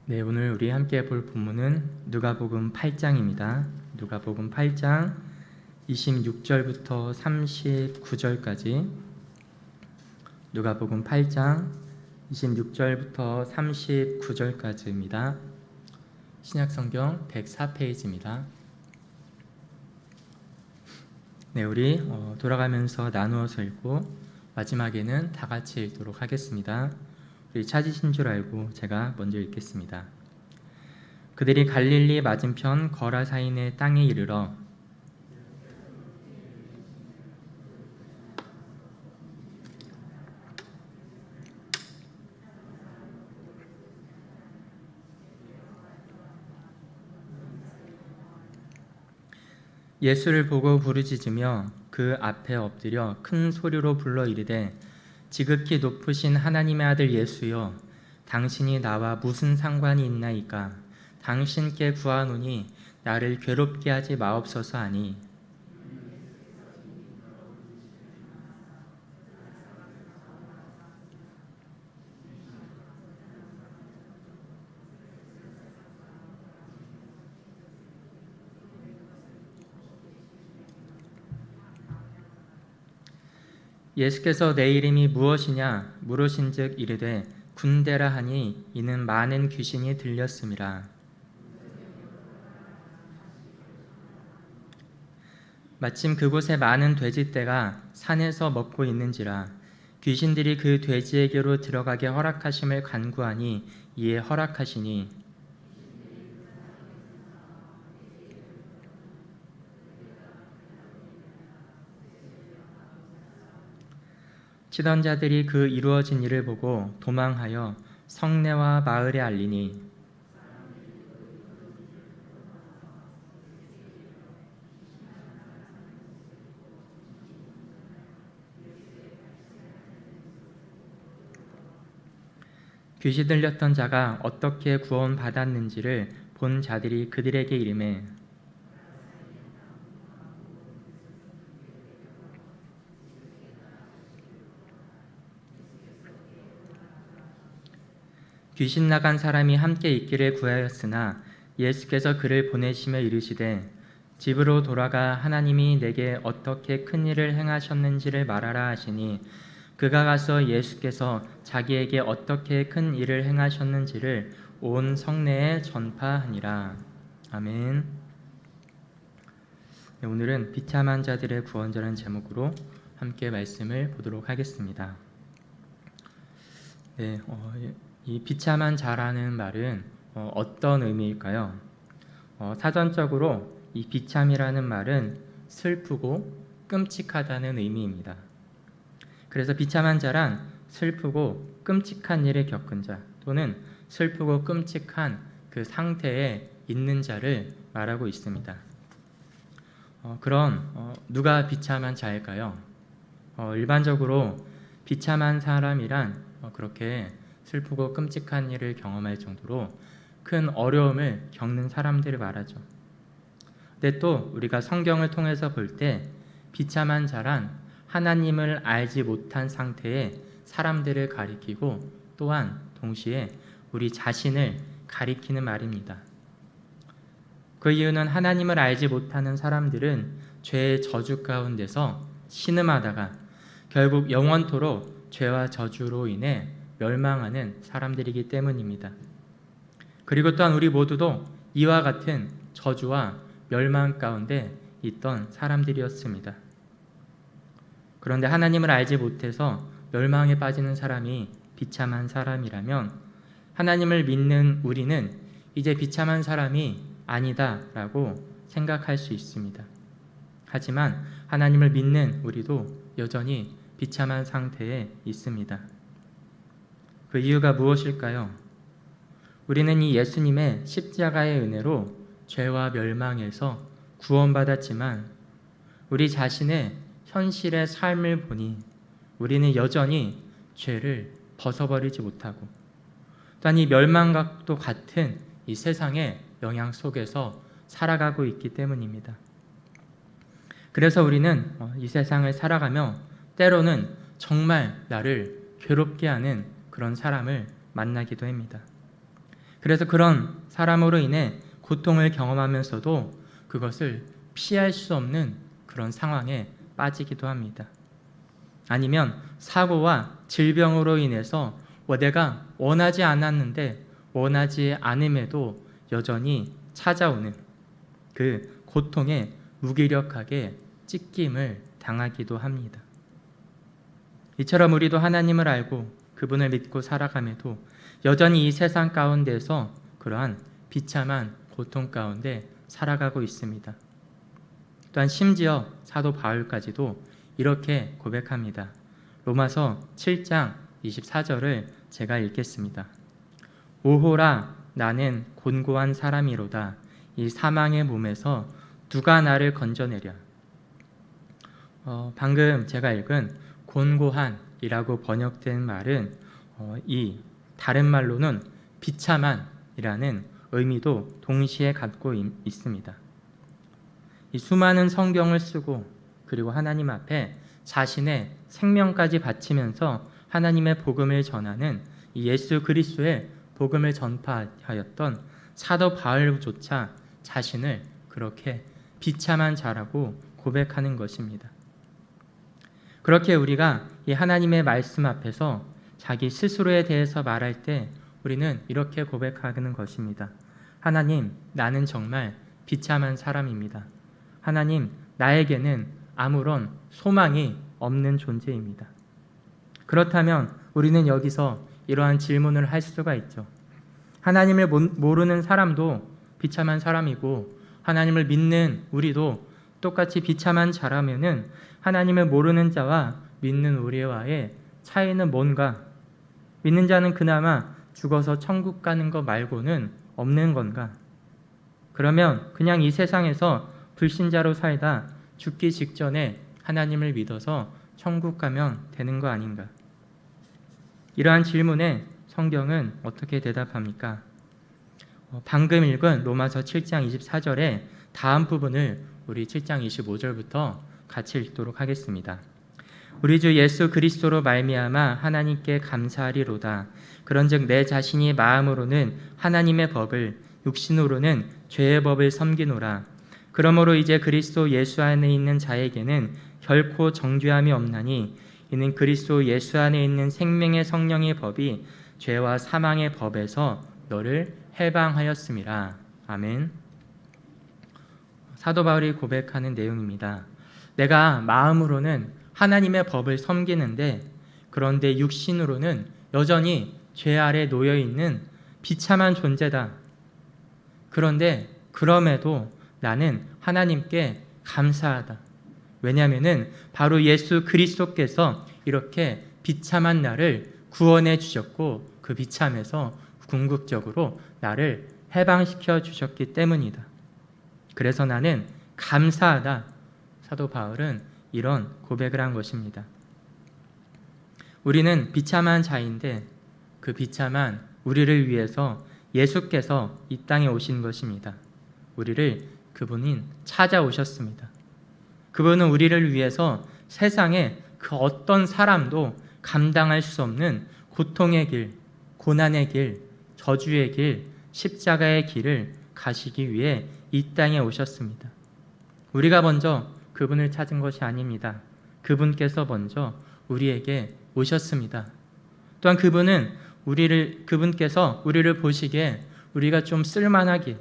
네, 오늘 우리 함께 볼 본문은 누가복음 8장입니다. 누가복음 8장 26절부터 39절까지. 누가복음 8장 26절부터 39절까지입니다. 신약성경 104페이지입니다. 네, 우리 돌아가면서 나누어서 읽고 마지막에는 다 같이 읽도록 하겠습니다. 우리 찾으신 줄 알고 제가 먼저 읽겠습니다. 그들이 갈릴리 맞은편 거라사인의 땅에 이르러 예수를 보고 부르짖으며 그 앞에 엎드려 큰 소리로 불러 이르되 지극히 높으신 하나님의 아들 예수여, 당신이 나와 무슨 상관이 있나이까? 당신께 구하노니 나를 괴롭게 하지 마옵소서 하니, 예수께서 내 이름이 무엇이냐 물으신즉 이르되 군대라 하니 이는 많은 귀신이 들렸음이라. 마침 그곳에 많은 돼지떼가 산에서 먹고 있는지라 귀신들이 그 돼지에게로 들어가게 허락하심을 간구하니 이에 허락하시니, 치던 자들이 그 이루어진 일을 보고 도망하여 성내와 마을에 알리니, 귀신 들렸던 자가 어떻게 구원받았는지를 본 자들이 그들에게 이르매, 귀신 나간 사람이 함께 있기를 구하였으나 예수께서 그를 보내시며 이르시되 집으로 돌아가 하나님이 내게 어떻게 큰 일을 행하셨는지를 말하라 하시니, 그가 가서 예수께서 자기에게 어떻게 큰 일을 행하셨는지를 온 성내에 전파하니라. 아멘. 네, 오늘은 비참한 자들의 구원자라는 제목으로 함께 말씀을 보도록 하겠습니다. 네, 이 비참한 자라는 말은 어떤 의미일까요? 사전적으로 이 비참이라는 말은 슬프고 끔찍하다는 의미입니다. 그래서 비참한 자란 슬프고 끔찍한 일을 겪은 자, 또는 슬프고 끔찍한 그 상태에 있는 자를 말하고 있습니다. 그럼 누가 비참한 자일까요? 일반적으로 비참한 사람이란 그렇게 슬프고 끔찍한 일을 경험할 정도로 큰 어려움을 겪는 사람들을 말하죠. 근데 또 우리가 성경을 통해서 볼 때 비참한 자란 하나님을 알지 못한 상태의 사람들을 가리키고 또한 동시에 우리 자신을 가리키는 말입니다. 그 이유는 하나님을 알지 못하는 사람들은 죄의 저주 가운데서 신음하다가 결국 영원토록 죄와 저주로 인해 멸망하는 사람들이기 때문입니다. 그리고 또한 우리 모두도 이와 같은 저주와 멸망 가운데 있던 사람들이었습니다. 그런데 하나님을 알지 못해서 멸망에 빠지는 사람이 비참한 사람이라면 하나님을 믿는 우리는 이제 비참한 사람이 아니다라고 생각할 수 있습니다. 하지만 하나님을 믿는 우리도 여전히 비참한 상태에 있습니다. 그 이유가 무엇일까요? 우리는 이 예수님의 십자가의 은혜로 죄와 멸망에서 구원받았지만 우리 자신의 현실의 삶을 보니 우리는 여전히 죄를 벗어버리지 못하고 또한 이 멸망과 또 같은 이 세상의 영향 속에서 살아가고 있기 때문입니다. 그래서 우리는 이 세상을 살아가며 때로는 정말 나를 괴롭게 하는 그런 사람을 만나기도 합니다. 그래서 그런 사람으로 인해 고통을 경험하면서도 그것을 피할 수 없는 그런 상황에 빠지기도 합니다. 아니면 사고와 질병으로 인해서 내가 원하지 않았는데 원하지 않음에도 여전히 찾아오는 그 고통에 무기력하게 찢김을 당하기도 합니다. 이처럼 우리도 하나님을 알고 그분을 믿고 살아감에도 여전히 이 세상 가운데서 그러한 비참한 고통 가운데 살아가고 있습니다. 또한 심지어 사도 바울까지도 이렇게 고백합니다. 로마서 7장 24절을 제가 읽겠습니다. 오호라 나는 곤고한 사람이로다. 이 사망의 몸에서 누가 나를 건져내랴. 방금 제가 읽은 곤고한이라고 번역된 말은 이 다른 말로는 비참한이라는 의미도 동시에 갖고 있습니다. 이 수많은 성경을 쓰고 그리고 하나님 앞에 자신의 생명까지 바치면서 하나님의 복음을 전하는 이 예수 그리스도의 복음을 전파하였던 사도 바울조차 자신을 그렇게 비참한 자라고 고백하는 것입니다. 그렇게 우리가 이 하나님의 말씀 앞에서 자기 스스로에 대해서 말할 때 우리는 이렇게 고백하는 것입니다. 하나님, 나는 정말 비참한 사람입니다. 하나님, 나에게는 아무런 소망이 없는 존재입니다. 그렇다면 우리는 여기서 이러한 질문을 할 수가 있죠. 하나님을 모르는 사람도 비참한 사람이고 하나님을 믿는 우리도 똑같이 비참한 자라면은 하나님을 모르는 자와 믿는 우리와의 차이는 뭔가? 믿는 자는 그나마 죽어서 천국 가는 것 말고는 없는 건가? 그러면 그냥 이 세상에서 불신자로 살다 죽기 직전에 하나님을 믿어서 천국 가면 되는 거 아닌가? 이러한 질문에 성경은 어떻게 대답합니까? 방금 읽은 로마서 7장 24절의 다음 부분을 우리 7장 25절부터 같이 읽도록 하겠습니다. 우리 주 예수 그리스도로 말미암아 하나님께 감사하리로다. 그런즉 내 자신이 마음으로는 하나님의 법을 육신으로는 죄의 법을 섬기노라. 그러므로 이제 그리스도 예수 안에 있는 자에게는 결코 정죄함이 없나니 이는 그리스도 예수 안에 있는 생명의 성령의 법이 죄와 사망의 법에서 너를 해방하였음이라. 아멘. 사도 바울이 고백하는 내용입니다. 내가 마음으로는 하나님의 법을 섬기는데 그런데 육신으로는 여전히 죄 아래 놓여 있는 비참한 존재다. 그런데 그럼에도 나는 하나님께 감사하다. 왜냐하면은 바로 예수 그리스도께서 이렇게 비참한 나를 구원해 주셨고 그 비참에서 궁극적으로 나를 해방시켜 주셨기 때문이다. 그래서 나는 감사하다. 사도 바울은 이런 고백을 한 것입니다. 우리는 비참한 자인데 그 비참한 우리를 위해서 예수께서 이 땅에 오신 것입니다. 우리를 그분이 찾아오셨습니다. 그분은 우리를 위해서 세상에 그 어떤 사람도 감당할 수 없는 고통의 길, 고난의 길, 저주의 길, 십자가의 길을 가시기 위해 이 땅에 오셨습니다. 우리가 먼저 그분을 찾은 것이 아닙니다. 그분께서 먼저 우리에게 오셨습니다. 또한 그분께서 우리를 보시기에 우리가 좀 쓸만하게,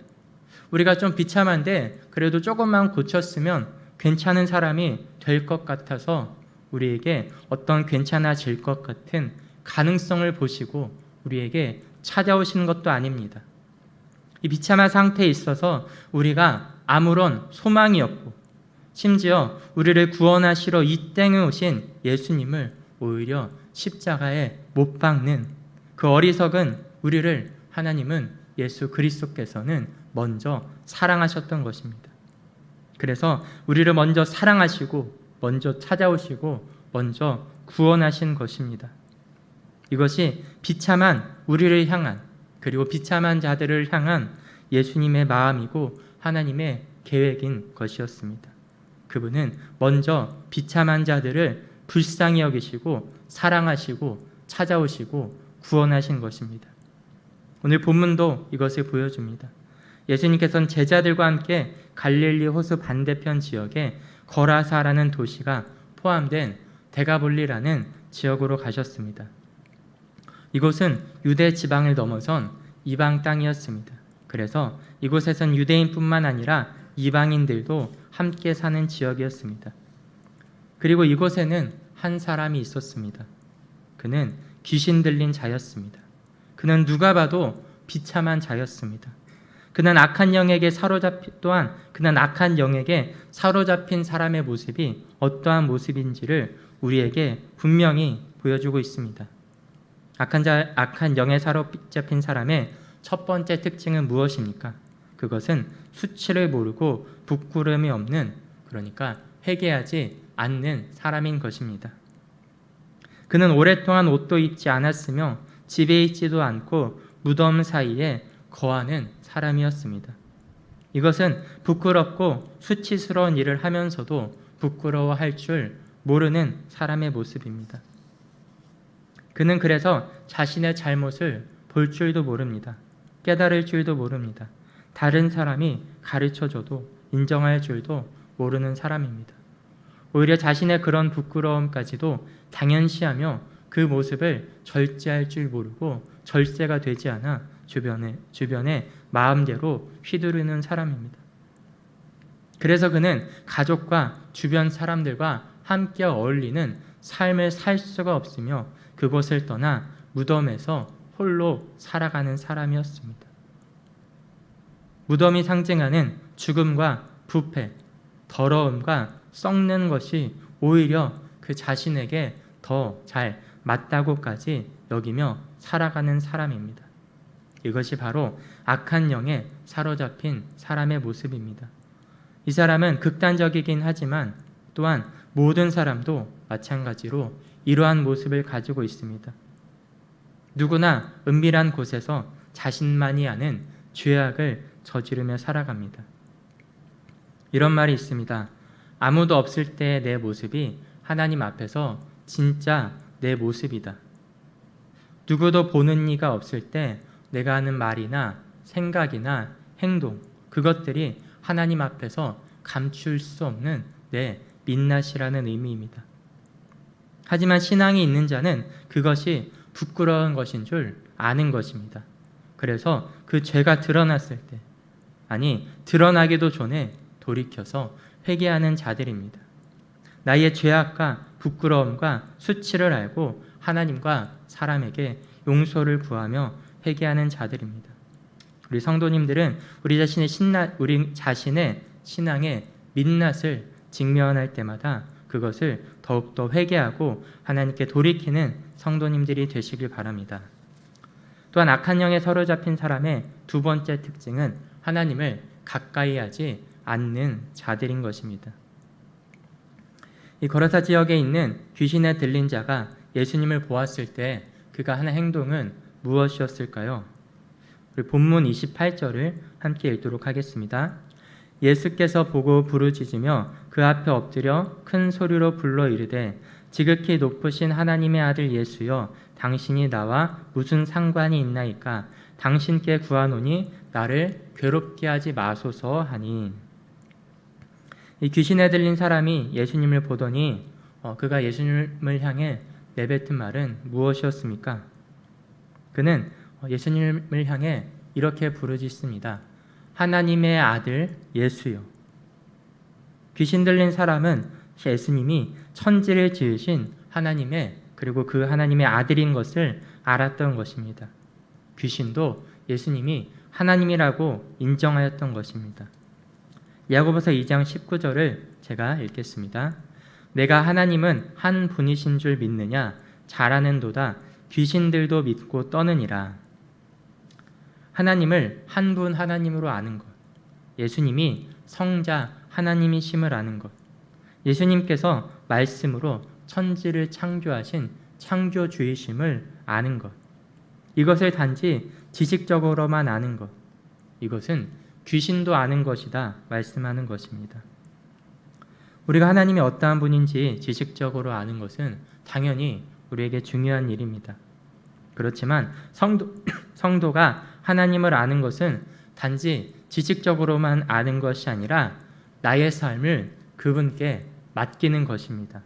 우리가 좀 비참한데 그래도 조금만 고쳤으면 괜찮은 사람이 될 것 같아서 우리에게 어떤 괜찮아질 것 같은 가능성을 보시고 우리에게 찾아오시는 것도 아닙니다. 이 비참한 상태에 있어서 우리가 아무런 소망이 없고 심지어 우리를 구원하시러 이 땅에 오신 예수님을 오히려 십자가에 못 박는 그 어리석은 우리를 하나님은 예수 그리스도께서는 먼저 사랑하셨던 것입니다. 그래서 우리를 먼저 사랑하시고 먼저 찾아오시고 먼저 구원하신 것입니다. 이것이 비참한 우리를 향한 그리고 비참한 자들을 향한 예수님의 마음이고 하나님의 계획인 것이었습니다. 그분은 먼저 비참한 자들을 불쌍히 여기시고 사랑하시고 찾아오시고 구원하신 것입니다. 오늘 본문도 이것을 보여줍니다. 예수님께서는 제자들과 함께 갈릴리 호수 반대편 지역에 거라사라는 도시가 포함된 데가볼리라는 지역으로 가셨습니다. 이곳은 유대 지방을 넘어선 이방 땅이었습니다. 그래서 이곳에선 유대인뿐만 아니라 이방인들도 함께 사는 지역이었습니다. 그리고 이곳에는 한 사람이 있었습니다. 그는 귀신 들린 자였습니다. 그는 누가 봐도 비참한 자였습니다. 그는 악한 영에게 사로잡힌 사람의 모습이 어떠한 모습인지를 우리에게 분명히 보여주고 있습니다. 악한 영에 사로잡힌 사람의 첫 번째 특징은 무엇입니까? 그것은 수치를 모르고 부끄러움이 없는, 그러니까 회개하지 않는 사람인 것입니다. 그는 오랫동안 옷도 입지 않았으며 집에 있지도 않고 무덤 사이에 거하는 사람이었습니다. 이것은 부끄럽고 수치스러운 일을 하면서도 부끄러워할 줄 모르는 사람의 모습입니다. 그는 그래서 자신의 잘못을 볼 줄도 모릅니다. 깨달을 줄도 모릅니다. 다른 사람이 가르쳐줘도 인정할 줄도 모르는 사람입니다. 오히려 자신의 그런 부끄러움까지도 당연시하며 그 모습을 절제할 줄 모르고 절제가 되지 않아 주변에 마음대로 휘두르는 사람입니다. 그래서 그는 가족과 주변 사람들과 함께 어울리는 삶을 살 수가 없으며 그곳을 떠나 무덤에서 홀로 살아가는 사람이었습니다. 무덤이 상징하는 죽음과 부패, 더러움과 썩는 것이 오히려 그 자신에게 더 잘 맞다고까지 여기며 살아가는 사람입니다. 이것이 바로 악한 영에 사로잡힌 사람의 모습입니다. 이 사람은 극단적이긴 하지만 또한 모든 사람도 마찬가지로 이러한 모습을 가지고 있습니다. 누구나 은밀한 곳에서 자신만이 아는 죄악을 저지르며 살아갑니다. 이런 말이 있습니다. 아무도 없을 때의 내 모습이 하나님 앞에서 진짜 내 모습이다. 누구도 보는 이가 없을 때 내가 하는 말이나 생각이나 행동, 그것들이 하나님 앞에서 감출 수 없는 내 민낯이라는 의미입니다. 하지만 신앙이 있는 자는 그것이 부끄러운 것인 줄 아는 것입니다. 그래서 그 죄가 드러났을 때, 드러나기도 전에 돌이켜서 회개하는 자들입니다. 나의 죄악과 부끄러움과 수치를 알고 하나님과 사람에게 용서를 구하며 회개하는 자들입니다. 우리 성도님들은 우리 자신의 신앙의 민낯을 직면할 때마다 그것을 더욱더 회개하고 하나님께 돌이키는 성도님들이 되시길 바랍니다. 또한 악한 영에 사로잡힌 사람의 두 번째 특징은 하나님을 가까이 하지 않는 자들인 것입니다. 이 거라사 지역에 있는 귀신에 들린 자가 예수님을 보았을 때 그가 하는 행동은 무엇이었을까요? 우리 본문 28절을 함께 읽도록 하겠습니다. 예수께서 보고 부르짖으며 그 앞에 엎드려 큰 소리로 불러 이르되 지극히 높으신 하나님의 아들 예수여 당신이 나와 무슨 상관이 있나이까 당신께 구하노니 나를 괴롭게 하지 마소서 하니. 이 귀신에 들린 사람이 예수님을 보더니 그가 예수님을 향해 내뱉은 말은 무엇이었습니까? 그는 예수님을 향해 이렇게 부르짖습니다. 하나님의 아들 예수요. 귀신 들린 사람은 예수님이 천지를 지으신 하나님의 그리고 그 하나님의 아들인 것을 알았던 것입니다. 귀신도 예수님이 하나님이라고 인정하였던 것입니다. 야고보서 2장 19절을 제가 읽겠습니다. 내가 하나님은 한 분이신 줄 믿느냐 잘하는도다 귀신들도 믿고 떠느니라. 하나님을 한 분 하나님으로 아는 것, 예수님이 성자 하나님이심을 아는 것, 예수님께서 말씀으로 천지를 창조하신 창조주이심을 아는 것, 이것을 단지 지식적으로만 아는 것, 이것은 귀신도 아는 것이다 말씀하는 것입니다. 우리가 하나님이 어떠한 분인지 지식적으로 아는 것은 당연히 우리에게 중요한 일입니다. 그렇지만 성도가 하나님을 아는 것은 단지 지식적으로만 아는 것이 아니라 나의 삶을 그분께 맡기는 것입니다.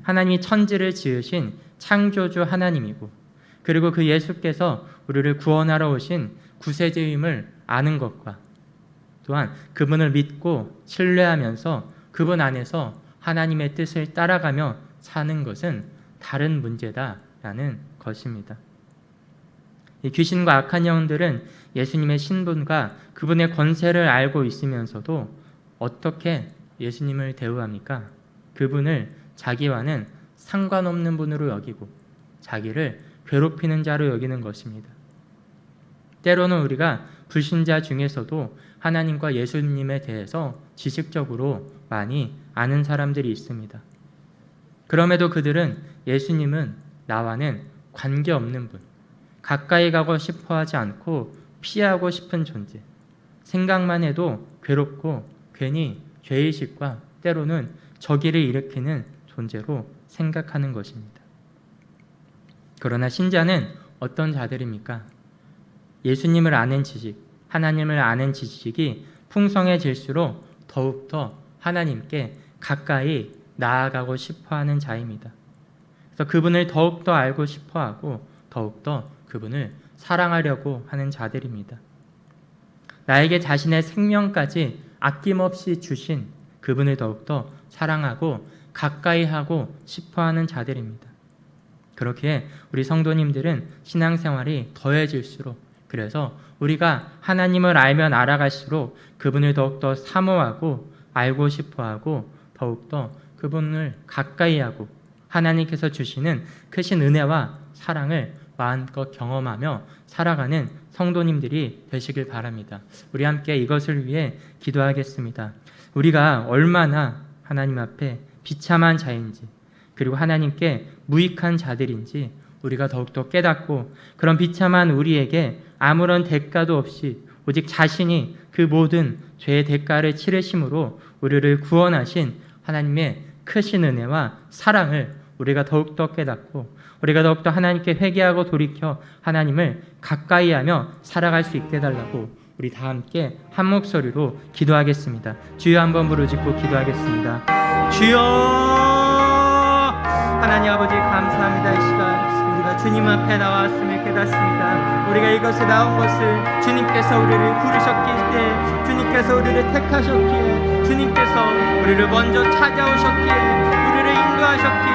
하나님이 천지를 지으신 창조주 하나님이고, 그리고 그 예수께서 우리를 구원하러 오신 구세주임을 아는 것과, 또한 그분을 믿고 신뢰하면서 그분 안에서 하나님의 뜻을 따라가며 사는 것은 다른 문제다라는 것입니다. 이 귀신과 악한 영들은 예수님의 신분과 그분의 권세를 알고 있으면서도 어떻게 예수님을 대우합니까? 그분을 자기와는 상관없는 분으로 여기고 자기를 괴롭히는 자로 여기는 것입니다. 때로는 우리가 불신자 중에서도 하나님과 예수님에 대해서 지식적으로 많이 아는 사람들이 있습니다. 그럼에도 그들은 예수님은 나와는 관계없는 분, 가까이 가고 싶어 하지 않고 피하고 싶은 존재, 생각만 해도 괴롭고 괜히 죄의식과 때로는 적의를 일으키는 존재로 생각하는 것입니다. 그러나 신자는 어떤 자들입니까? 예수님을 아는 지식, 하나님을 아는 지식이 풍성해질수록 더욱더 하나님께 가까이 나아가고 싶어하는 자입니다. 그래서 그분을 더욱더 알고 싶어하고 더욱더 그분을 사랑하려고 하는 자들입니다. 나에게 자신의 생명까지 아낌없이 주신 그분을 더욱더 사랑하고 가까이 하고 싶어하는 자들입니다. 그렇게 우리 성도님들은 신앙생활이 더해질수록, 그래서 우리가 하나님을 알면 알아갈수록 그분을 더욱더 사모하고 알고 싶어하고 더욱더 그분을 가까이 하고 하나님께서 주시는 크신 은혜와 사랑을 마음껏 경험하며 살아가는 성도님들이 되시길 바랍니다. 우리 함께 이것을 위해 기도하겠습니다. 우리가 얼마나 하나님 앞에 비참한 자인지, 그리고 하나님께 무익한 자들인지 우리가 더욱더 깨닫고, 그런 비참한 우리에게 아무런 대가도 없이 오직 자신이 그 모든 죄의 대가를 치르심으로 우리를 구원하신 하나님의 크신 은혜와 사랑을 우리가 더욱더 깨닫고, 우리가 더욱더 하나님께 회개하고 돌이켜 하나님을 가까이하며 살아갈 수 있게 해달라고 우리 다 함께 한 목소리로 기도하겠습니다. 주여 한번 부르짖고 기도하겠습니다. 주여, 하나님 아버지 감사합니다. 이 시간 우리가 주님 앞에 나왔음을 깨닫습니다. 우리가 이것에 나온 것을 주님께서 우리를 부르셨기에, 주님께서 우리를 택하셨기에, 주님께서 우리를 먼저 찾아오셨기에, 우리를 인도하셨기에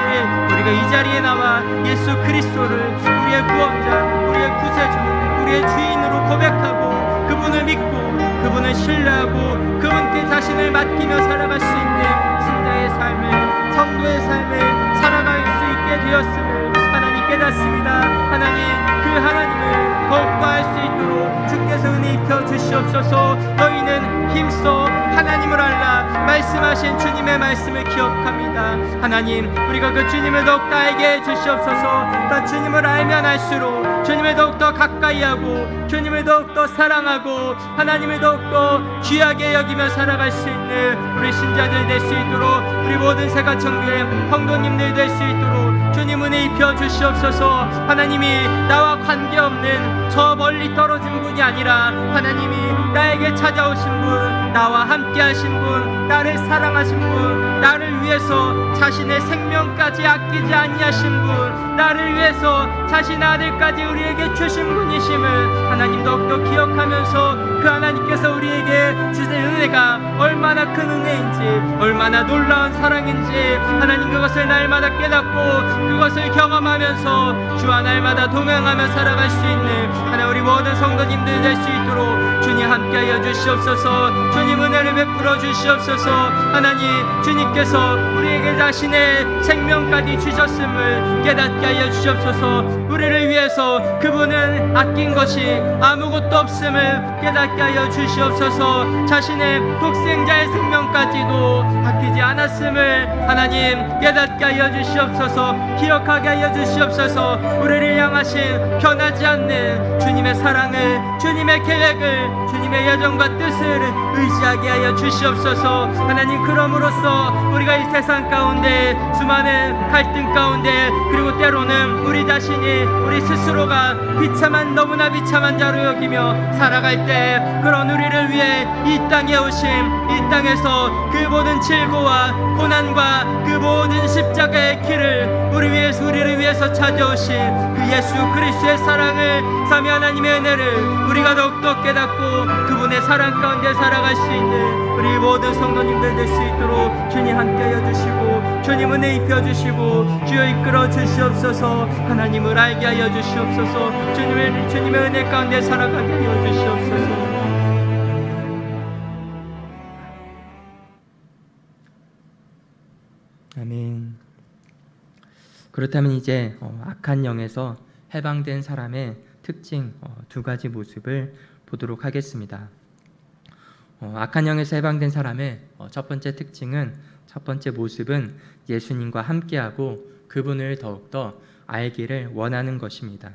우리가 이 자리에 나와 예수 그리스도를 우리의 구원자, 우리의 구세주, 우리의 주인으로 고백하고 그분을 믿고 그분을 신뢰하고 그분께 자신을 맡기며 살아갈 수 있는 신자의 삶을, 성도의 삶을 살아갈 수 있게 되었음을 하나님 깨닫습니다. 하나님, 그 하나님을 더욱더 알 수 있도록 주께서 은혜 입혀 주시옵소서. 너희는 힘써 하나님을 알라 말씀하신 주님의 말씀을 기억합니다. 하나님, 우리가 그 주님을 더욱더 알게 해 주시옵소서. 나 주님을 알면 알수록 주님을 더욱더 가까이 하고 주님을 더욱더 사랑하고 하나님을 더욱더 귀하게 여기며 살아갈 수 있는 우리 신자들 될 수 있도록, 우리 모든 새가천교회 성도님들 될 수 있도록 주님 은혜 입혀 주시옵소서. 하나님이 나와 관계없는 저 멀리 떨어진 분이 아니라 하나님이 나에게 찾아오신 분, 나와 함께 하신 분, 나를 사랑하신 분, 나를 위해서 자신의 생명까지 아끼지 아니하신 분, 나를 위해서 자신의 아들까지 우리에게 주신 분이심을 하나님 더욱더 기억하면서 그 하나님께서 우리에게 주신 은혜가 얼마나 큰 은혜인지, 얼마나 놀라운 사랑인지 하나님 그것을 날마다 깨닫고 그것을 경험하면서 주와 날마다 동행하며 살아갈 수 있는 하나 우리 모든 성도님들 될 수 있도록 주님 함께하여 주시옵소서. 주님 은혜를 베풀어 주시옵소서. 하나님, 주님께서 우리에게 자신의 생명까지 주셨음을 깨닫게 하여 주시옵소서. 우리를 위해서 그분은 아낀 것이 아무것도 없음을 깨닫게 하여 주시옵소서. 자신의 독생자의 생명까지도 아끼지 않았음을 하나님 깨닫게 하여 주시옵소서. 기억하게 하여 주시옵소서. 우리를 향하신 변하지 않는 주님의 사랑을, 주님의 계획을 주님의 예정과 뜻을 의지하게 하여 주시옵소서. 하나님, 그럼으로써 우리가 이 세상 가운데 수많은 갈등 가운데, 그리고 때로는 우리 자신이 우리 스스로가 너무나 비참한 자로 여기며 살아갈 때, 그런 우리를 위해 이 땅에 오심, 이 땅에서 그 모든 질고와 고난과 그 모든 십자가의 길을 우리를 위해서 찾아오신 그 예수 그리스도의 사랑을, 삼위 하나님의 은혜를 우리가 더욱더 깨닫고 그분의 사랑 가운데 살아갈 수 있는 우리 모든 성도님들 될 수 있도록 주님 함께하여 주시고, 주님 은혜 입혀 주시고, 주여 이끌어 주시옵소서. 하나님을 알게 하여 주시옵소서. 주님의 은혜 가운데 살아가게 하여 주시옵소서. 아멘. 그렇다면 이제 악한 영에서 해방된 사람의 특징 두 가지 모습을 보도록 하겠습니다. 악한 영에서 해방된 사람의 첫 번째 특징은, 첫 번째 모습은 예수님과 함께하고 그분을 더욱더 알기를 원하는 것입니다.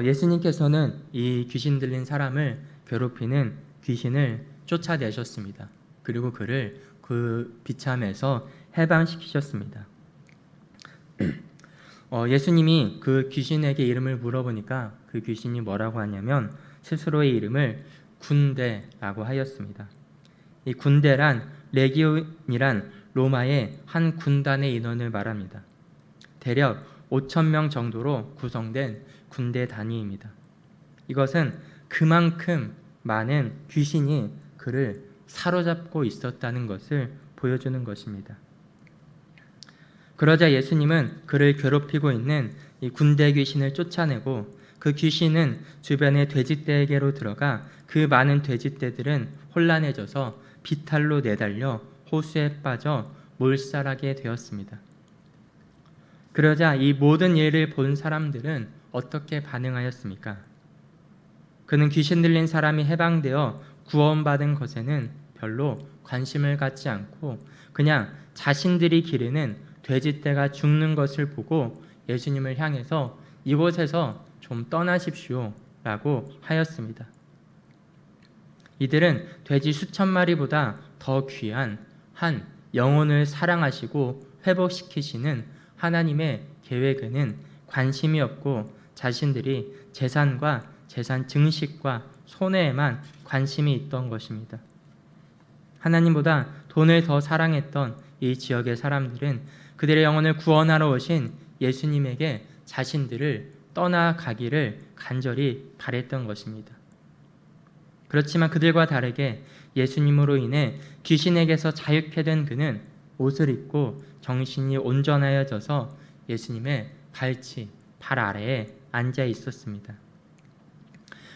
예수님께서는 이 귀신 들린 사람을 괴롭히는 귀신을 쫓아내셨습니다. 그리고 그를 그 비참에서 해방시키셨습니다. 예수님이 그 귀신에게 이름을 물어보니까 그 귀신이 뭐라고 하냐면 스스로의 이름을 군대라고 하였습니다. 이 군대란 레기온이란 로마의 한 군단의 인원을 말합니다. 대략 5,000명 정도로 구성된 군대 단위입니다. 이것은 그만큼 많은 귀신이 그를 사로잡고 있었다는 것을 보여주는 것입니다. 그러자 예수님은 그를 괴롭히고 있는 이 군대 귀신을 쫓아내고, 그 귀신은 주변의 돼지떼에게로 들어가 그 많은 돼지떼들은 혼란해져서 비탈로 내달려 호수에 빠져 몰살하게 되었습니다. 그러자 이 모든 일을 본 사람들은 어떻게 반응하였습니까? 그는 귀신 들린 사람이 해방되어 구원받은 것에는 별로 관심을 갖지 않고 그냥 자신들이 기르는 돼지떼가 죽는 것을 보고 예수님을 향해서 이곳에서 좀 떠나십시오 라고 하였습니다. 이들은 돼지 수천 마리보다 더 귀한 한 영혼을 사랑하시고 회복시키시는 하나님의 계획에는 관심이 없고 자신들이 재산과 재산 증식과 손해에만 관심이 있던 것입니다. 하나님보다 돈을 더 사랑했던 이 지역의 사람들은 그들의 영혼을 구원하러 오신 예수님에게 자신들을 떠나가기를 간절히 바랬던 것입니다. 그렇지만 그들과 다르게 예수님으로 인해 귀신에게서 자유케 된 그는 옷을 입고 정신이 온전하여져서 예수님의 발 아래에 앉아 있었습니다.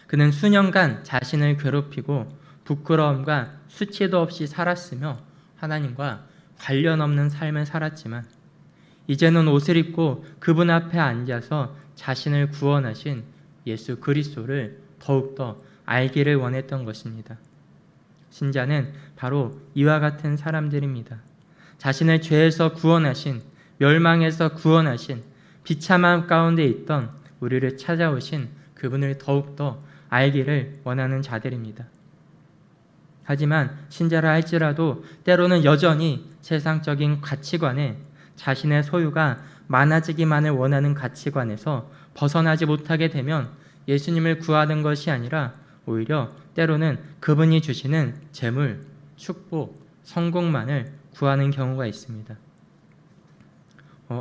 그는 수년간 자신을 괴롭히고 부끄러움과 수치도 없이 살았으며 하나님과 관련 없는 삶을 살았지만, 이제는 옷을 입고 그분 앞에 앉아서 자신을 구원하신 예수 그리스도를 더욱더 알기를 원했던 것입니다. 신자는 바로 이와 같은 사람들입니다. 자신을 죄에서 구원하신, 멸망에서 구원하신, 비참함 가운데 있던 우리를 찾아오신 그분을 더욱더 알기를 원하는 자들입니다. 하지만 신자라 할지라도 때로는 여전히 세상적인 가치관에, 자신의 소유가 많아지기만을 원하는 가치관에서 벗어나지 못하게 되면 예수님을 구하는 것이 아니라 오히려 때로는 그분이 주시는 재물, 축복, 성공만을 구하는 경우가 있습니다.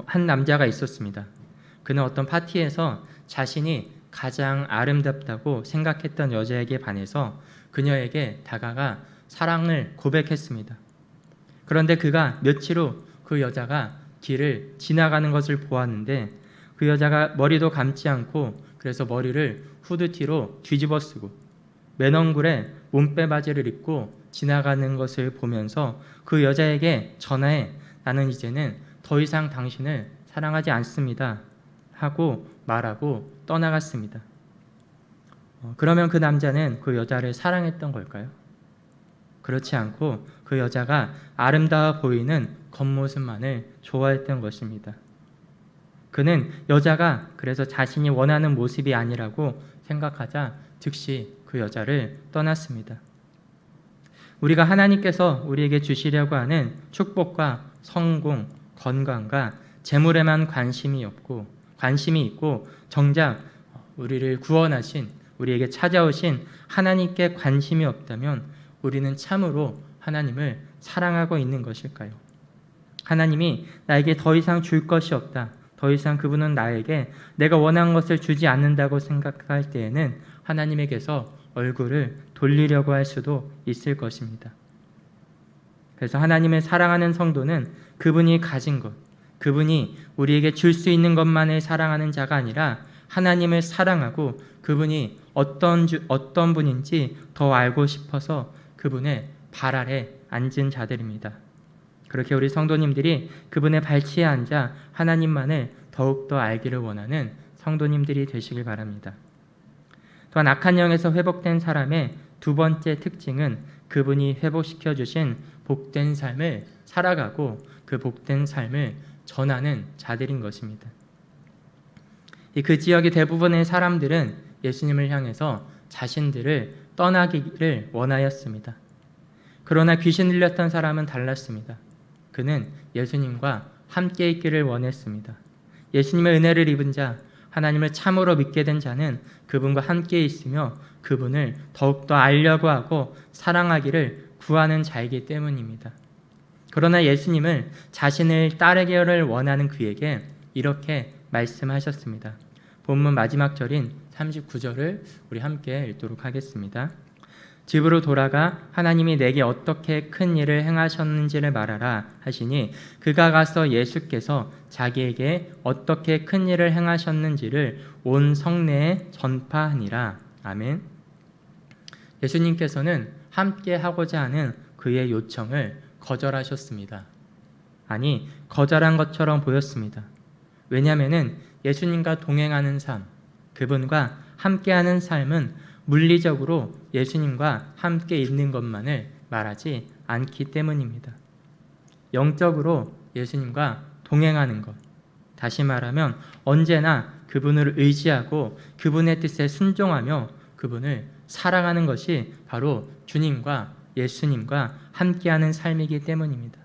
한 남자가 있었습니다. 그는 어떤 파티에서 자신이 가장 아름답다고 생각했던 여자에게 반해서 그녀에게 다가가 사랑을 고백했습니다. 그런데 그가 며칠 후 그 여자가 길을 지나가는 것을 보았는데, 그 여자가 머리도 감지 않고 그래서 머리를 후드티로 뒤집어 쓰고 맨엉굴에 몸빼 바지를 입고 지나가는 것을 보면서 그 여자에게 전화해 나는 이제는 더 이상 당신을 사랑하지 않습니다 하고 말하고 떠나갔습니다. 그러면 그 남자는 그 여자를 사랑했던 걸까요? 그렇지 않고 그 여자가 아름다워 보이는 겉모습만을 좋아했던 것입니다. 그는 여자가 그래서 자신이 원하는 모습이 아니라고 생각하자 즉시 그 여자를 떠났습니다. 우리가 하나님께서 우리에게 주시려고 하는 축복과 성공, 건강과 재물에만 관심이 있고 정작 우리를 구원하신, 우리에게 찾아오신 하나님께 관심이 없다면 우리는 참으로 하나님을 사랑하고 있는 것일까요? 하나님이 나에게 더 이상 줄 것이 없다, 더 이상 그분은 나에게 내가 원한 것을 주지 않는다고 생각할 때에는 하나님에게서 얼굴을 돌리려고 할 수도 있을 것입니다. 그래서 하나님을 사랑하는 성도는 그분이 가진 것, 그분이 우리에게 줄 수 있는 것만을 사랑하는 자가 아니라 하나님을 사랑하고 그분이 어떤 분인지 더 알고 싶어서 그분의 발 아래 앉은 자들입니다. 그렇게 우리 성도님들이 그분의 발치에 앉아 하나님만을 더욱더 알기를 원하는 성도님들이 되시길 바랍니다. 또한 악한 영에서 회복된 사람의 두 번째 특징은 그분이 회복시켜 주신 복된 삶을 살아가고 그 복된 삶을 전하는 자들인 것입니다. 그 지역의 대부분의 사람들은 예수님을 향해서 자신들을 떠나기를 원하였습니다. 그러나 귀신 들렸던 사람은 달랐습니다. 그는 예수님과 함께 있기를 원했습니다. 예수님의 은혜를 입은 자, 하나님을 참으로 믿게 된 자는 그분과 함께 있으며 그분을 더욱더 알려고 하고 사랑하기를 구하는 자이기 때문입니다. 그러나 예수님을 자신을 따르기를 원하는 그에게 이렇게 말씀하셨습니다. 본문 마지막 절인 39절을 우리 함께 읽도록 하겠습니다. 집으로 돌아가 하나님이 내게 어떻게 큰 일을 행하셨는지를 말하라 하시니 그가 가서 예수께서 자기에게 어떻게 큰 일을 행하셨는지를 온 성내에 전파하니라. 아멘. 예수님께서는 함께 하고자 하는 그의 요청을 거절하셨습니다. 아니, 거절한 것처럼 보였습니다. 왜냐하면 예수님과 동행하는 삶, 그분과 함께하는 삶은 물리적으로 예수님과 함께 있는 것만을 말하지 않기 때문입니다. 영적으로 예수님과 동행하는 것, 다시 말하면 언제나 그분을 의지하고 그분의 뜻에 순종하며 그분을 사랑하는 것이 바로 주님과 예수님과 함께하는 삶이기 때문입니다.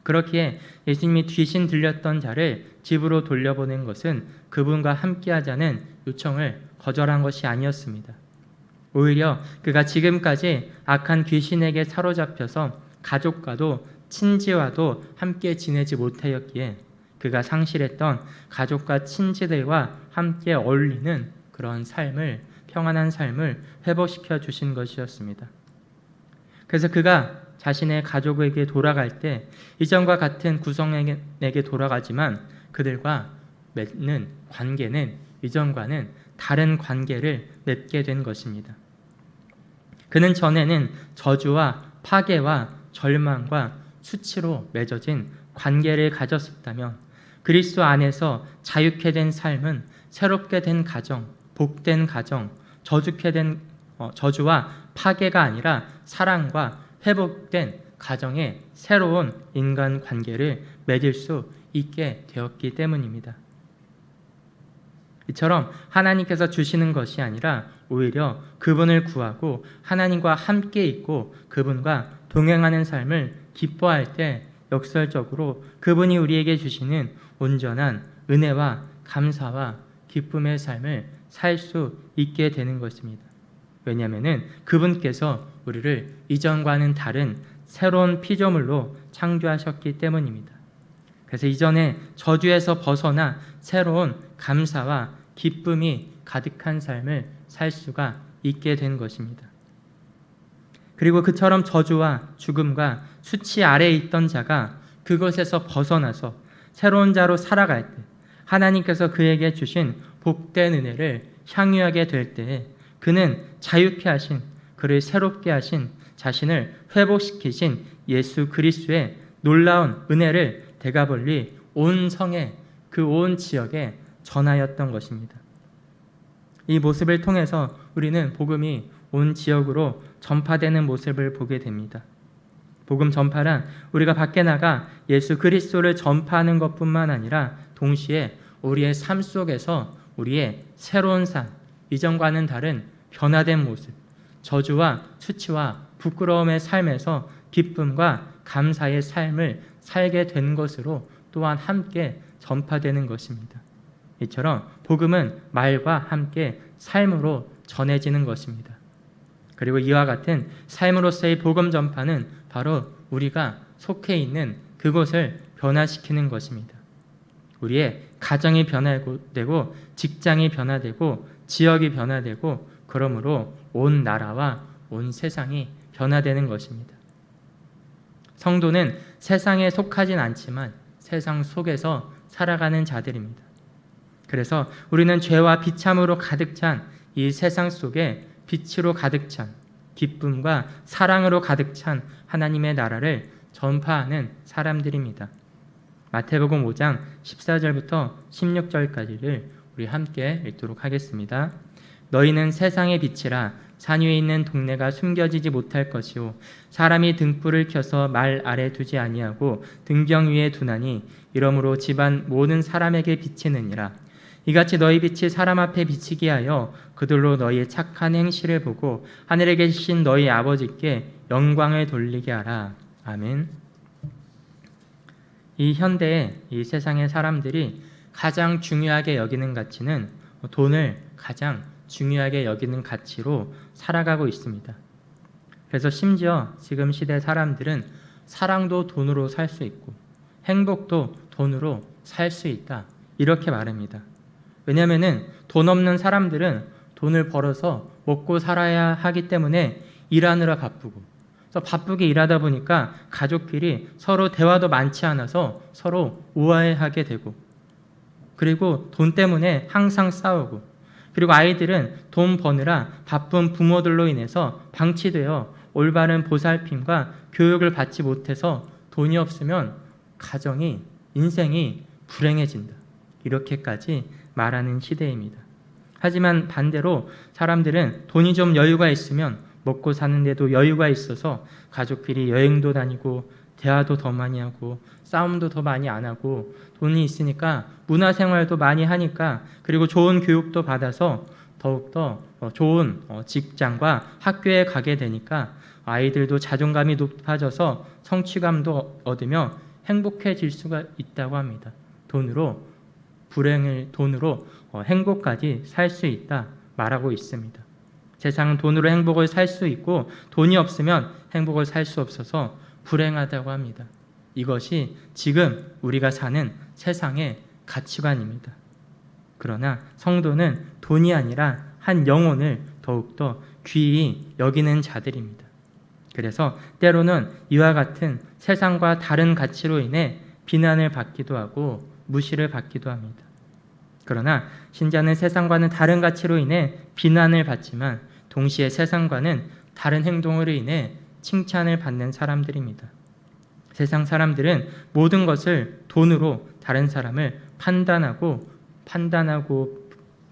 그렇기에 예수님이 귀신 들렸던 자를 집으로 돌려보낸 것은 그분과 함께하자는 요청을 거절한 것이 아니었습니다. 오히려 그가 지금까지 악한 귀신에게 사로잡혀서 가족과도 친지와도 함께 지내지 못하였기에 그가 상실했던 가족과 친지들과 함께 어울리는 그런 삶을, 평안한 삶을 회복시켜 주신 것이었습니다. 그래서 그가 자신의 가족에게 돌아갈 때 이전과 같은 구성에게 돌아가지만 그들과 맺는 관계는 이전과는 다른 관계를 맺게 된 것입니다. 그는 전에는 저주와 파괴와 절망과 수치로 맺어진 관계를 가졌었다면 그리스도 안에서 자유케 된 삶은 새롭게 된 가정, 복된 가정, 저주와 파괴가 아니라 사랑과 회복된 가정의 새로운 인간 관계를 맺을 수 있게 되었기 때문입니다. 이처럼 하나님께서 주시는 것이 아니라 오히려 그분을 구하고 하나님과 함께 있고 그분과 동행하는 삶을 기뻐할 때 역설적으로 그분이 우리에게 주시는 온전한 은혜와 감사와 기쁨의 삶을 살 수 있게 되는 것입니다. 왜냐하면 그분께서 우리를 이전과는 다른 새로운 피조물로 창조하셨기 때문입니다. 그래서 이전에 저주에서 벗어나 새로운 감사와 기쁨이 가득한 삶을 살 수가 있게 된 것입니다. 그리고 그처럼 저주와 죽음과 수치 아래에 있던 자가 그것에서 벗어나서 새로운 자로 살아갈 때 하나님께서 그에게 주신 복된 은혜를 향유하게 될 때에 그는 자유케 하신, 그를 새롭게 하신, 자신을 회복시키신 예수 그리스도의 놀라운 은혜를 대가벌리 온 성에, 그 온 지역에 전하였던 것입니다. 이 모습을 통해서 우리는 복음이 온 지역으로 전파되는 모습을 보게 됩니다. 복음 전파란 우리가 밖에 나가 예수 그리스도를 전파하는 것뿐만 아니라 동시에 우리의 삶 속에서 우리의 새로운 삶, 이전과는 다른 변화된 모습, 저주와 수치와 부끄러움의 삶에서 기쁨과 감사의 삶을 살게 된 것으로 또한 함께 전파되는 것입니다. 이처럼 복음은 말과 함께 삶으로 전해지는 것입니다. 그리고 이와 같은 삶으로서의 복음 전파는 바로 우리가 속해 있는 그곳을 변화시키는 것입니다. 우리의 가정이 변화되고 직장이 변화되고 지역이 변화되고 그러므로 온 나라와 온 세상이 변화되는 것입니다. 성도는 세상에 속하진 않지만 세상 속에서 살아가는 자들입니다. 그래서 우리는 죄와 비참으로 가득 찬 이 세상 속에 빛으로 가득 찬 기쁨과 사랑으로 가득 찬 하나님의 나라를 전파하는 사람들입니다. 마태복음 5장 14절부터 16절까지를 우리 함께 읽도록 하겠습니다. 너희는 세상의 빛이라 산 위에 있는 동네가 숨겨지지 못할 것이요 사람이 등불을 켜서 말 아래 두지 아니하고 등경 위에 두나니 이러므로 집안 모든 사람에게 비치느니라. 이같이 너희 빛이 사람 앞에 비치게 하여 그들로 너희의 착한 행실을 보고 하늘에 계신 너희 아버지께 영광을 돌리게 하라. 아멘. 이 현대의 이 세상의 사람들이 가장 중요하게 여기는 가치는 돈을 가장 중요하게 여기는 가치로 살아가고 있습니다. 그래서 심지어 지금 시대 사람들은 사랑도 돈으로 살 수 있고 행복도 돈으로 살 수 있다 이렇게 말합니다. 왜냐하면 돈 없는 사람들은 돈을 벌어서 먹고 살아야 하기 때문에 일하느라 바쁘고 그래서 바쁘게 일하다 보니까 가족끼리 서로 대화도 많지 않아서 서로 우아해하게 되고 그리고 돈 때문에 항상 싸우고 그리고 아이들은 돈 버느라 바쁜 부모들로 인해서 방치되어 올바른 보살핌과 교육을 받지 못해서 돈이 없으면 가정이 인생이 불행해진다 이렇게까지 말하는 시대입니다. 하지만 반대로 사람들은 돈이 좀 여유가 있으면 먹고 사는데도 여유가 있어서 가족끼리 여행도 다니고 대화도 더 많이 하고 싸움도 더 많이 안 하고 돈이 있으니까 문화생활도 많이 하니까 그리고 좋은 교육도 받아서 더욱더 좋은 직장과 학교에 가게 되니까 아이들도 자존감이 높아져서 성취감도 얻으며 행복해질 수가 있다고 합니다. 돈으로 행복까지 살 수 있다 말하고 있습니다. 세상은 돈으로 행복을 살 수 있고 돈이 없으면 행복을 살 수 없어서 불행하다고 합니다. 이것이 지금 우리가 사는 세상의 가치관입니다. 그러나 성도는 돈이 아니라 한 영혼을 더욱더 귀히 여기는 자들입니다. 그래서 때로는 이와 같은 세상과 다른 가치로 인해 비난을 받기도 하고 무시를 받기도 합니다. 그러나 신자는 세상과는 다른 가치로 인해 비난을 받지만 동시에 세상과는 다른 행동으로 인해 칭찬을 받는 사람들입니다. 세상 사람들은 모든 것을 돈으로 다른 사람을 판단하고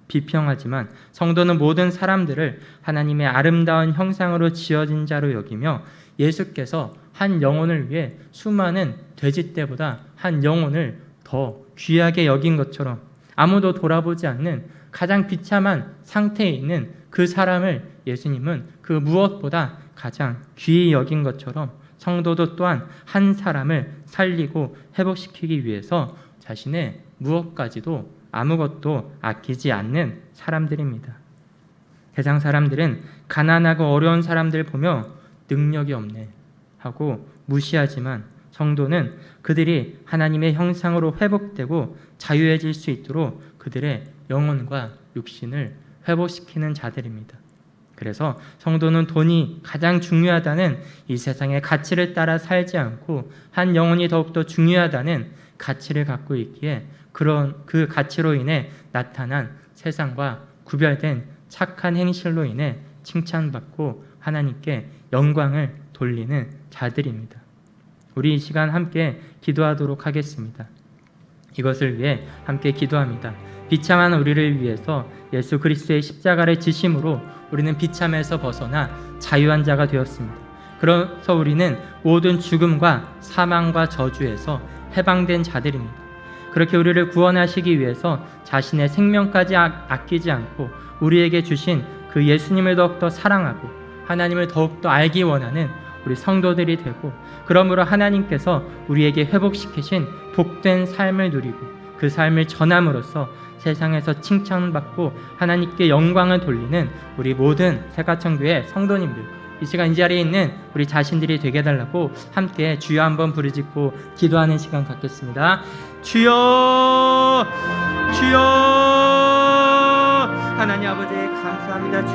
비평하지만 성도는 모든 사람들을 하나님의 아름다운 형상으로 지어진 자로 여기며 예수께서 한 영혼을 위해 수많은 돼지떼보다 한 영혼을 더 귀하게 여긴 것처럼 아무도 돌아보지 않는 가장 비참한 상태에 있는 그 사람을 예수님은 그 무엇보다 가장 귀히 여긴 것처럼 성도도 또한 한 사람을 살리고 회복시키기 위해서 자신의 무엇까지도 아무것도 아끼지 않는 사람들입니다. 세상 사람들은 가난하고 어려운 사람들 보며 능력이 없네 하고 무시하지만 성도는 그들이 하나님의 형상으로 회복되고 자유해질 수 있도록 그들의 영혼과 육신을 회복시키는 자들입니다. 그래서 성도는 돈이 가장 중요하다는 이 세상의 가치를 따라 살지 않고 한 영혼이 더욱더 중요하다는 가치를 갖고 있기에 그런 그 가치로 인해 나타난 세상과 구별된 착한 행실로 인해 칭찬받고 하나님께 영광을 돌리는 자들입니다. 우리 이 시간 함께 기도하도록 하겠습니다. 이것을 위해 함께 기도합니다. 비참한 우리를 위해서 예수 그리스도의 십자가를 지심으로 우리는 비참에서 벗어나 자유한 자가 되었습니다. 그래서 우리는 모든 죽음과 사망과 저주에서 해방된 자들입니다. 그렇게 우리를 구원하시기 위해서 자신의 생명까지 아끼지 않고 우리에게 주신 그 그 예수님을 더욱더 사랑하고 하나님을 더욱더 알기 원하는 우리 성도들이 되고, 그러므로 하나님께서 우리에게 회복시키신 복된 삶을 누리고 그 삶을 전함으로써 세상에서 칭찬받고 하나님께 영광을 돌리는 우리 모든 새가천교회 성도님들, 이 시간 이 자리에 있는 우리 자신들이 되게 해달라고 함께 주여 한번 부르짖고 기도하는 시간 갖겠습니다. 주여, 주여. 하나님 아버지 감사합니다.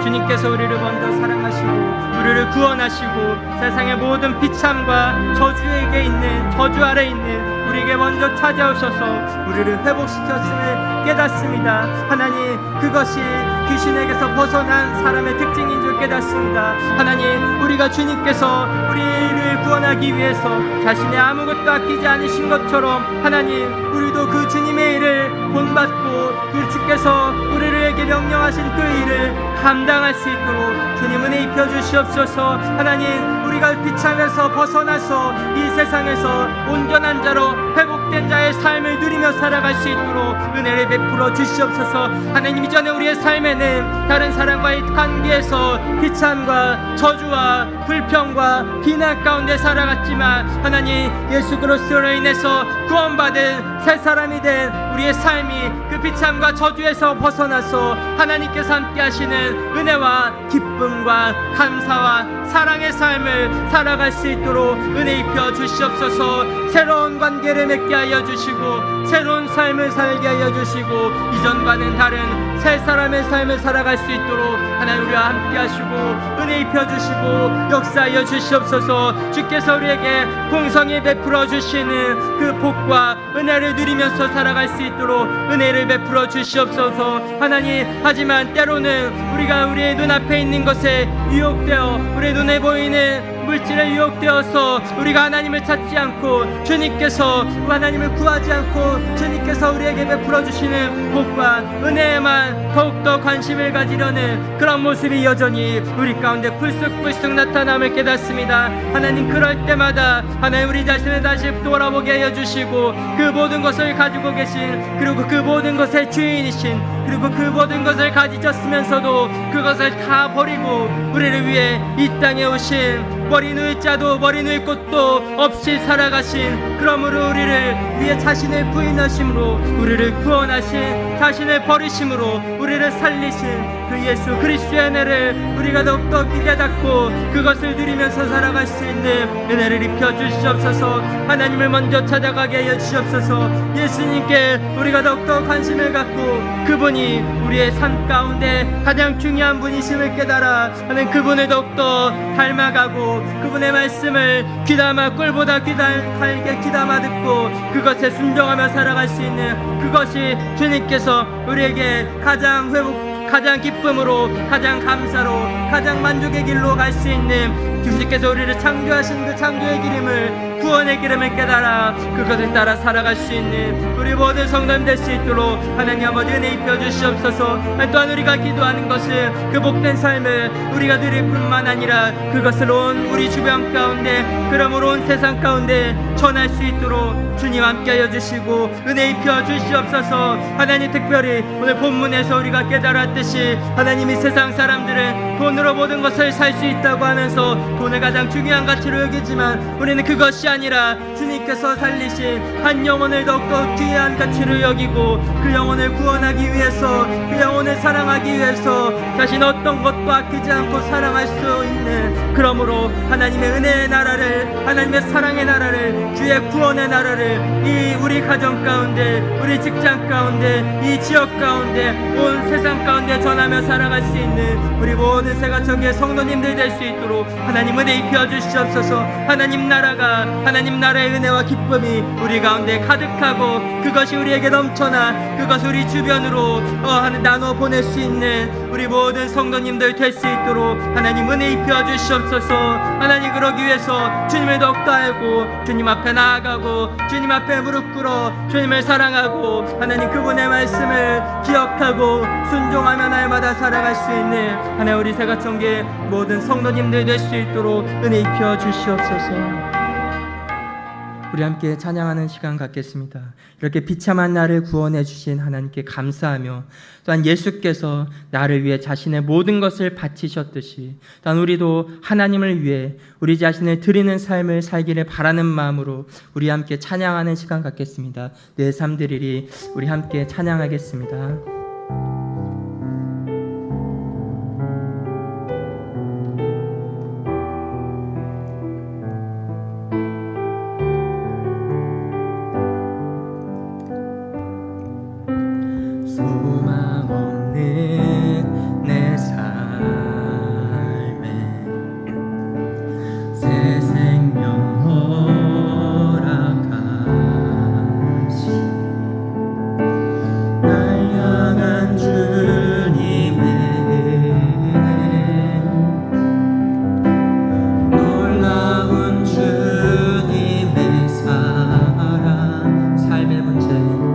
주님께서 우리를 먼저 사랑하시고 우리를 구원하시고 세상의 모든 비참과 저주에게 있는, 저주 아래 있는 우리에게 먼저 찾아오셔서 우리를 회복시켰음을 깨닫습니다. 하나님, 그것이 귀신에게서 벗어난 사람의 특징인 줄 깨닫습니다. 하나님, 우리가 주님께서 우리를 구원하기 위해서 자신의 아무것도 아끼지 않으신 것처럼 하나님, 우리도 그 주님의 일을 본받고 그 주께서 우리에게 명령하신 그 일을 감당할 수 있도록 주님 은혜 입혀 주시옵소서. 하나님, 우리가 비참에서 벗어나서 이 세상에서 온전한 자로 회복된 자의 삶을 누리며 살아갈 수 있도록 은혜를 베풀어 주시옵소서. 하나님, 이전에 우리의 삶에는 다른 사람과의 관계에서 비참과 저주와 불평과 비난 가운데 살아갔지만 하나님, 예수 그리스도로 인해서 구원받은 새 사람이 된 우리의 삶이 그 비참과 저주에서 벗어나서 하나님께서 함께 하시는 은혜와 기쁨과 감사와 사랑의 삶을 살아갈 수 있도록 은혜 입혀 주시옵소서. 새로운 관계를 맺게 하여 주시고 새로운 삶을 살게 하여 주시고 이전과는 다른 새 사람의 삶을 살아갈 수 있도록 하나님 우리와 함께 하시고 은혜 입혀 주시고 역사하여 주시옵소서. 주께서 우리에게 공성히 베풀어 주시는 그 복과 은혜를 누리면서 살아갈 수 있도록 은혜를 베풀어 주시옵소서. 하나님, 하지만 때로는 우리가 우리의 눈앞에 있는 것에 유혹되어 우리의 눈에 보이는 물질에 유혹되어서 우리가 하나님을 찾지 않고 주님께서 하나님을 구하지 않고 주님께서 우리에게 베풀어 주시는 복과 은혜에만 더욱더 관심을 가지려는 그런 모습이 여전히 우리 가운데 불쑥불쑥 나타남을 깨닫습니다. 하나님, 그럴 때마다 하나님 우리 자신을 다시 돌아보게 하여 주시고 그 모든 것을 가지고 계신, 그리고 그 모든 것의 주인이신, 그리고 그 모든 것을 가지셨으면서도 그것을 다 버리고 우리를 위해 이 땅에 오신, 머리 누일 자도 머리 누일 곳도 없이 살아가신, 그러므로 우리를 위해 자신을 부인하심으로 우리를 구원하신, 자신을 버리심으로 우리를 살리신 그 예수 그리스도의 은혜를 우리가 더욱더 깨닫고 그것을 누리면서 살아갈 수 있는 은혜를 입혀 주시옵소서. 하나님을 먼저 찾아가게 하여 주시옵소서. 예수님께 우리가 더욱더 관심을 갖고 그분이 우리의 삶 가운데 가장 중요한 분이심을 깨달아 하는 그분을 더욱더 닮아가고 그분의 말씀을 귀담아 꿀보다 달게 귀담아 듣고 그것에 순종하며 살아갈 수 있는, 그것이 주님께서 우리에게 가장 기쁨으로, 가장 감사로, 가장 만족의 길로 갈 수 있는 주님께서 우리를 창조하신 그 창조의 기름을, 구원의 기름을 깨달아 그것을 따라 살아갈 수 있는 우리 모든 성도님 될 수 있도록 하나님 아버지 은혜 입혀 주시옵소서. 또한 우리가 기도하는 것은 그 복된 삶을 우리가 누릴 뿐만 아니라 그것을 온 우리 주변 가운데, 그러므로 온 세상 가운데 전할 수 있도록 주님 함께하여 주시고 은혜 입혀 주시옵소서. 하나님, 특별히 오늘 본문에서 우리가 깨달았듯이 하나님이 세상 사람들은 돈으로 모든 것을 살 수 있다고 하면서 돈을 가장 중요한 가치로 여기지만 우리는 그것이 아니라 주님께서 살리신 한 영혼을 더욱더 귀한 가치로 여기고 그 영혼을 구원하기 위해서, 그 영혼을 사랑하기 위해서 자신 어떤 것도 아끼지 않고 사랑할 수 있는, 그러므로 하나님의 은혜의 나라를, 하나님의 사랑의 나라를, 주의 구원의 나라를 이 우리 가정 가운데, 우리 직장 가운데, 이 지역 가운데, 온 세상 가운데 전하며 살아갈 수 있는 우리 모든 새가천교회 성도님들 될 수 있도록 하나님 은혜 입혀 주시옵소서. 하나님 나라의 은혜와 기쁨이 우리 가운데 가득하고 그것이 우리에게 넘쳐나 그것을 우리 주변으로 나눠 보낼 수 있는 우리 모든 성도님들 될 수 있도록 하나님 은혜 입혀 주시옵소서. 하나님, 그러기 위해서 주님을 더욱더 알고 주님 앞에 나아가고 주님 앞에 무릎 꿇어 주님을 사랑하고 하나님 그분의 말씀을 기억하고 순종하며 날마다 살아갈 수 있는 하나님 우리 새가천교회 모든 성도님들 될 수 있도록 은혜 입혀 주시옵소서. 우리 함께 찬양하는 시간 갖겠습니다. 이렇게 비참한 나를 구원해 주신 하나님께 감사하며 또한 예수께서 나를 위해 자신의 모든 것을 바치셨듯이 또한 우리도 하나님을 위해 우리 자신을 드리는 삶을 살기를 바라는 마음으로 우리 함께 찬양하는 시간 갖겠습니다. 내 삶 드리리 우리 함께 찬양하겠습니다. 소망 없는 내 삶에 새 생명 허락하시 날 향한 주님의 은혜 놀라운 주님의 사랑 삶의 문제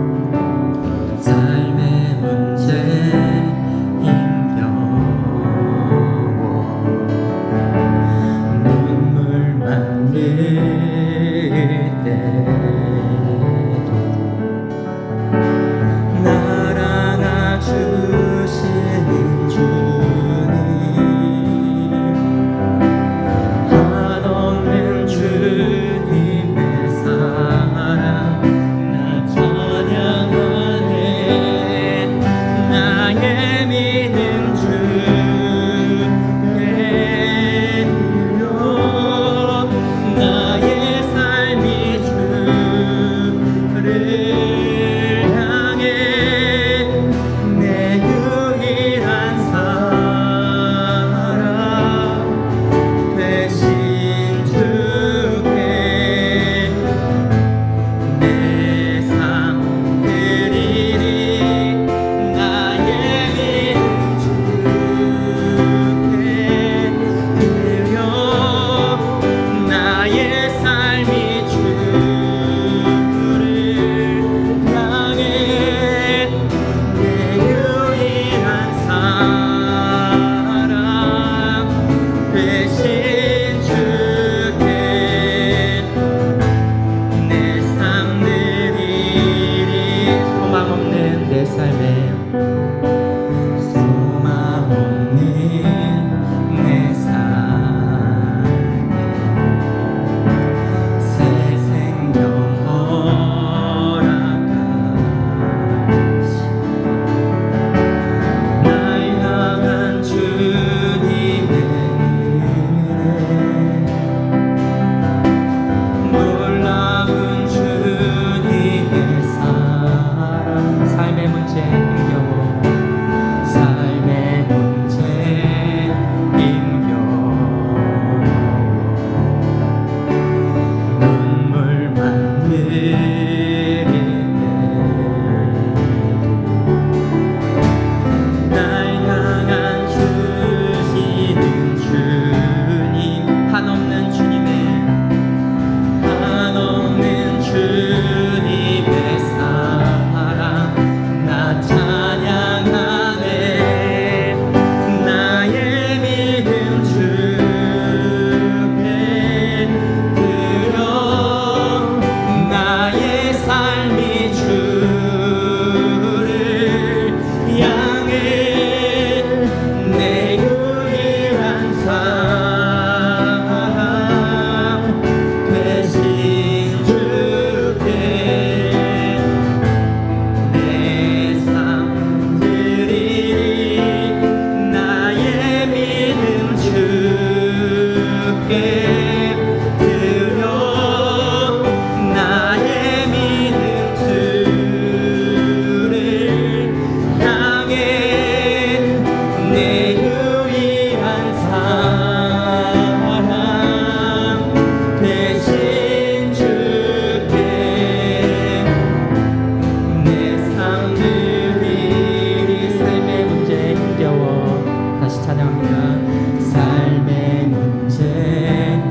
찬양합니다. 삶의 문제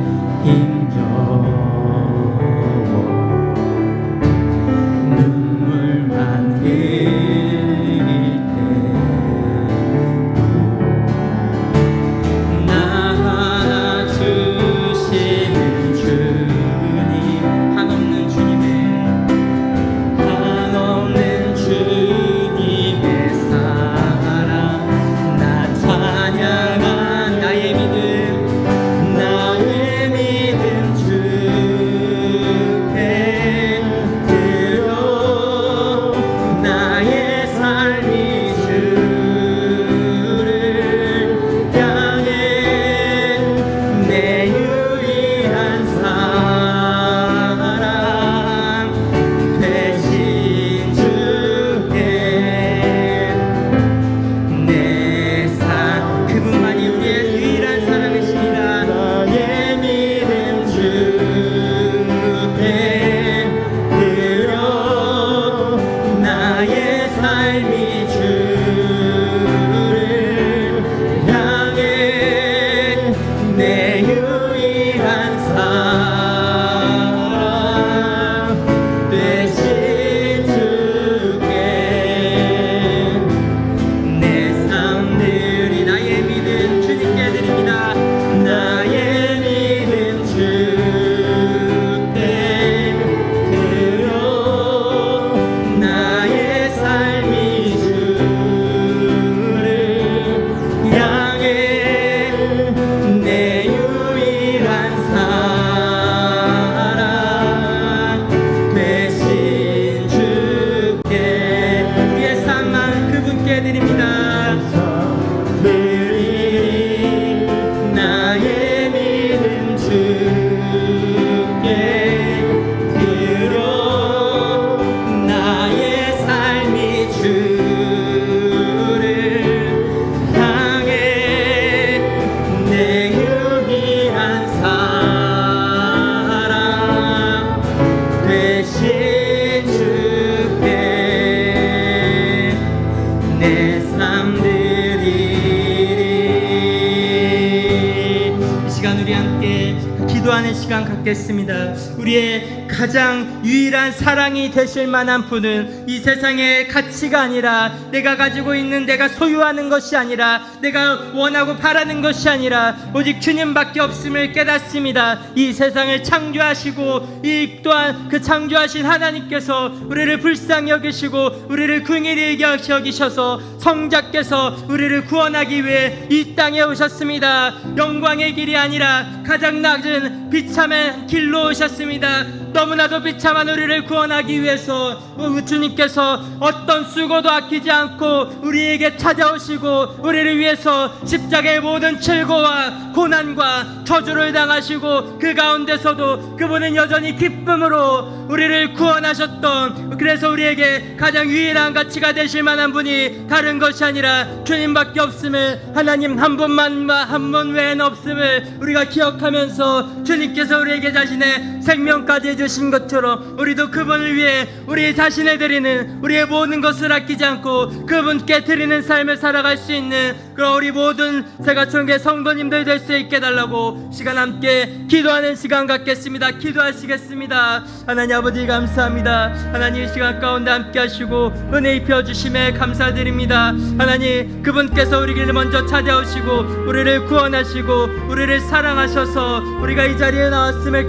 시간 우리 함께 기도하는 시간 갖겠습니다. 우리의 가장 유일한 사랑이 되실 만한 분은 이 세상의 가치가 아니라, 내가 가지고 있는, 내가 소유하는 것이 아니라, 내가 원하고 바라는 것이 아니라 오직 주님밖에 없음을 깨닫습니다. 이 세상을 창조하시고 이 또한 그 창조하신 하나님께서 우리를 불쌍히 여기시고 우리를 긍휼히 여기셔서 성자께서 우리를 구원하기 위해 이 땅에 오셨습니다. 영광의 길이 아니라 가장 낮은 비참한 길로 오셨습니다. 너무나도 비참한 우리를 구원하기 위해서 주님께서 어떤 수고도 아끼지 않고 우리에게 찾아오시고 우리를 위해서 십자가의 모든 철고와 고난과 저주를 당하시고 그 가운데서도 그분은 여전히 기쁨으로 우리를 구원하셨던, 그래서 우리에게 가장 유일한 가치가 되실 만한 분이 다른 것이 아니라 주님밖에 없음을, 하나님 한 분만, 한 분 외에는 없음을 우리가 기억하면서 주님께서 우리에게 자신의 생명까지 주신 것처럼 우리도 그분을 위해 우리 자신을 드리는, 우리의 모든 것을 아끼지 않고 그분께 드리는 삶을 살아갈 수 있는 그런 우리 모든 세가천교회 성도님들 될 수 있게 달라고 시간 함께 기도하는 시간 갖겠습니다. 기도하시겠습니다. 하나님 아버지 감사합니다. 하나님 이 시간 가운데 함께 하시고 은혜 입혀 주심에 감사드립니다. 하나님 그분께서 우리 길을 먼저 찾아오시고 우리를 구원하시고 우리를 사랑하셔서 우리가 이 자리에 나왔음을